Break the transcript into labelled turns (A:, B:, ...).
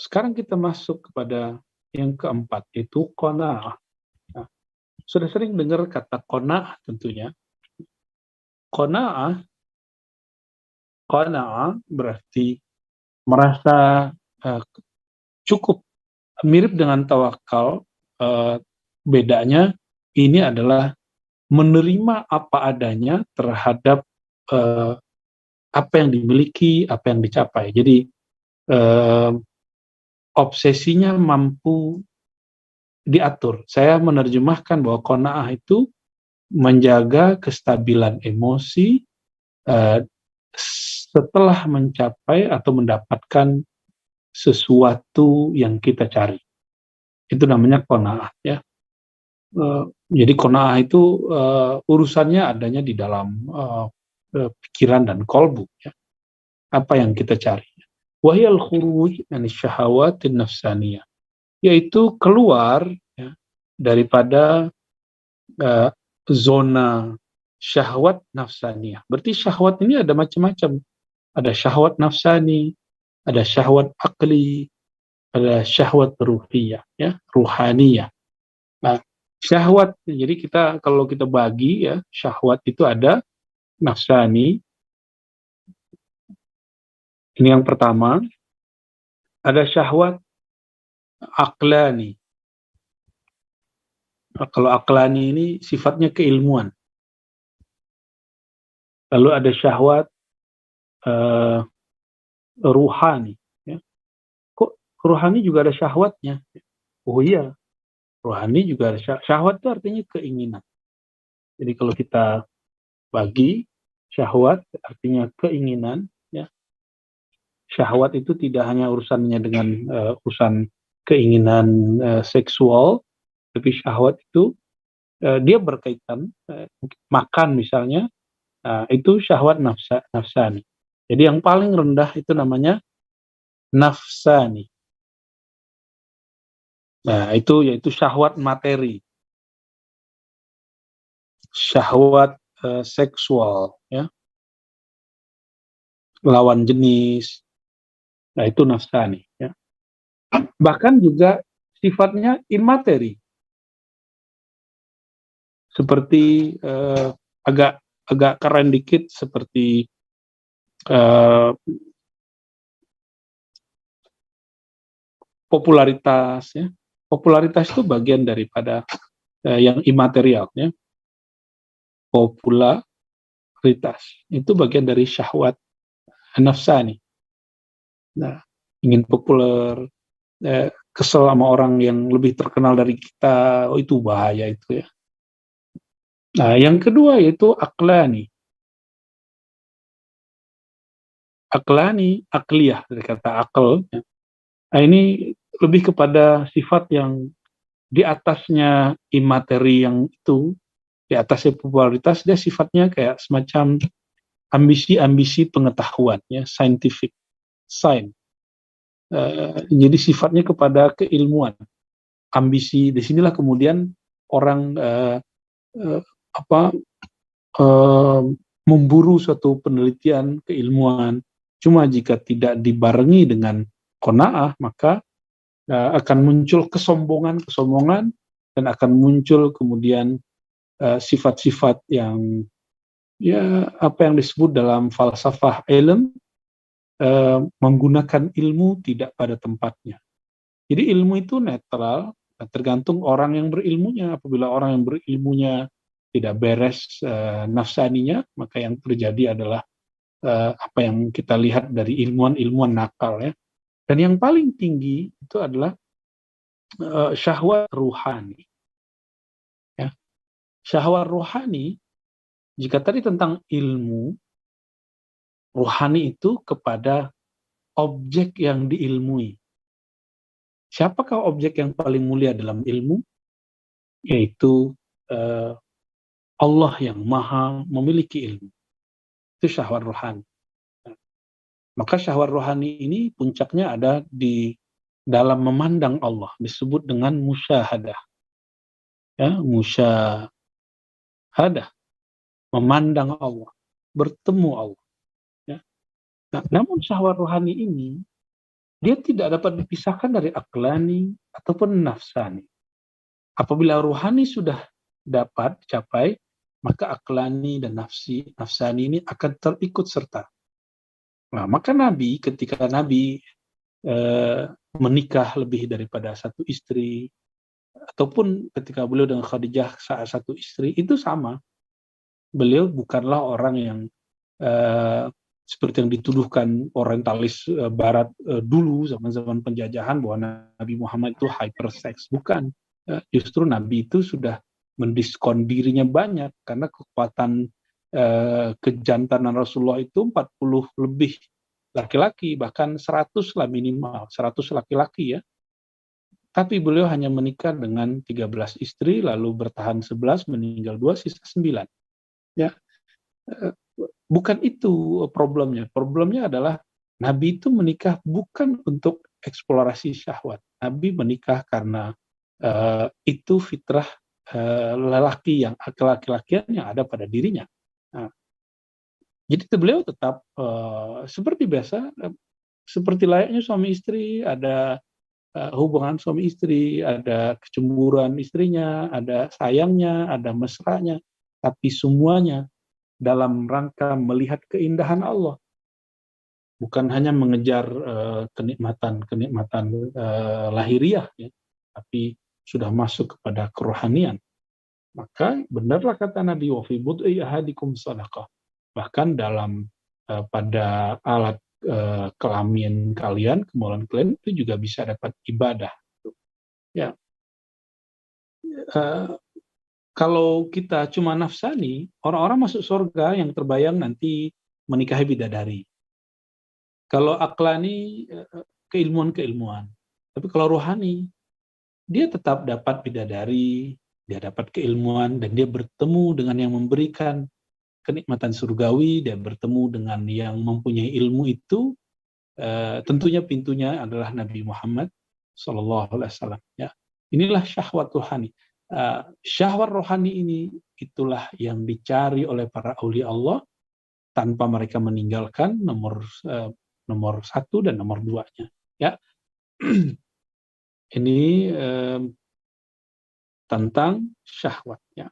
A: sekarang kita masuk kepada yang keempat, yaitu qanaah. Nah, sudah sering dengar kata qanaah tentunya. Qanaah, qanaah berarti merasa cukup, mirip dengan tawakal. Bedanya ini adalah menerima apa adanya terhadap apa yang dimiliki, apa yang dicapai. Jadi obsesinya mampu diatur. Saya menerjemahkan bahwa qanaah itu menjaga kestabilan emosi setelah mencapai atau mendapatkan sesuatu yang kita cari. Itu namanya qanaah, ya. Jadi qanaah itu urusannya adanya di dalam pikiran dan kolbu, ya. Apa yang kita cari. Wahyal khuruj an syahawatin nafsaniyah, yaitu keluar, ya, daripada zona syahwat nafsaniyah. Berarti syahwat ini ada macam-macam. Ada syahwat nafsani, ada syahwat akli, ada syahwat ruhiyah, ya, ruhaniyah. Nah, syahwat, jadi kalau kita bagi, ya, syahwat itu ada nafsani. Ini yang pertama. Ada syahwat aklani. Nah, kalau aklani ini sifatnya keilmuan. Lalu ada syahwat ruhani. Ya. Kok ruhani juga ada syahwatnya? Oh iya, ruhani juga ada syahwat, itu artinya keinginan. Jadi kalau kita bagi, syahwat artinya keinginan, ya. Syahwat itu tidak hanya urusannya dengan urusan keinginan seksual, tapi syahwat itu dia berkaitan makan misalnya, itu syahwat nafsani. Jadi yang paling rendah itu namanya nafsani. Nah, itu yaitu syahwat materi, syahwat seksual, ya, lawan jenis. Nah, itu nafsani, ya. Bahkan juga sifatnya imateri, seperti agak keren dikit, seperti popularitas, ya. Popularitas itu bagian daripada yang imaterial, ya. Popularitas itu bagian dari syahwat nafsani. Nah, ingin populer, kesel sama orang yang lebih terkenal dari kita, oh itu bahaya itu, ya. Nah, yang kedua yaitu aklani. Aklani, akliyah dari kata akal, ya. Nah, ini lebih kepada sifat yang di atasnya imateri yang itu, di atasnya popularitas, dia sifatnya kayak semacam ambisi-ambisi pengetahuan, ya, scientific, science. Jadi sifatnya kepada keilmuan, ambisi. Disinilah kemudian orang memburu suatu penelitian keilmuan. Cuma jika tidak dibarengi dengan qanaah, maka akan muncul kesombongan dan akan muncul kemudian sifat-sifat yang, ya, apa yang disebut dalam falsafah ilm, menggunakan ilmu tidak pada tempatnya. Jadi ilmu itu netral, tergantung orang yang berilmunya. Apabila orang yang berilmunya tidak beres nafsaninya, maka yang terjadi adalah apa yang kita lihat dari ilmuwan-ilmuwan nakal, ya. Dan yang paling tinggi itu adalah syahwat ruhani, ya. Syahwat ruhani, jika tadi tentang ilmu, ruhani itu kepada objek yang diilmui. Siapakah objek yang paling mulia dalam ilmu? Yaitu Allah yang maha memiliki ilmu. Itu syahwat ruhani. Maka syahwat ruhani ini puncaknya ada di dalam memandang Allah, disebut dengan musyahadah. Ya, musyahadah, memandang Allah, bertemu Allah. Ya. Nah, namun syahwat ruhani ini dia tidak dapat dipisahkan dari aklani ataupun nafsani. Apabila ruhani sudah dapat dicapai, maka aklani dan nafsani ini akan terikut serta. Nah, maka Nabi ketika Nabi menikah lebih daripada satu istri, ataupun ketika beliau dengan Khadijah saat satu istri, itu sama. Beliau bukanlah orang yang seperti yang dituduhkan orientalis Barat dulu zaman-zaman penjajahan bahwa Nabi Muhammad itu hypersex. Bukan. Justru Nabi itu sudah mendiskon dirinya banyak karena kekuatan kejantanan Rasulullah itu 40 lebih laki-laki, bahkan 100 lah minimal, 100 laki-laki ya. Tapi beliau hanya menikah dengan 13 istri, lalu bertahan 11, meninggal 2, sisa 9. Ya, bukan itu problemnya. Problemnya adalah Nabi itu menikah bukan untuk eksplorasi syahwat. Nabi menikah karena itu fitrah lelaki yang laki-lakian yang ada pada dirinya. Nah, jadi beliau tetap seperti biasa, seperti layaknya suami istri, ada hubungan suami istri, ada kecemburuan istrinya, ada sayangnya, ada mesranya, tapi semuanya dalam rangka melihat keindahan Allah, bukan hanya mengejar kenikmatan lahiriah, ya, tapi sudah masuk kepada kerohanian. Maka benarlah kata Nabi, wa fi bud'i ahadikum sadaqah. Bahkan dalam pada alat kelamin kalian, kemaluan kalian itu juga bisa dapat ibadah. Ya, kalau kita cuma nafsani, orang-orang masuk surga yang terbayang nanti menikahi bidadari. Kalau aklani, keilmuan-keilmuan. Tapi kalau rohani, dia tetap dapat bidadari, dia dapat keilmuan, dan dia bertemu dengan yang memberikan kenikmatan surgawi, dia bertemu dengan yang mempunyai ilmu itu, tentunya pintunya adalah Nabi Muhammad SAW. Ya. Inilah syahwat rohani. Syahwat rohani ini itulah yang dicari oleh para aulia Allah tanpa mereka meninggalkan nomor 1 dan nomor 2-nya. Ya. Ini tentang syahwat. Ya.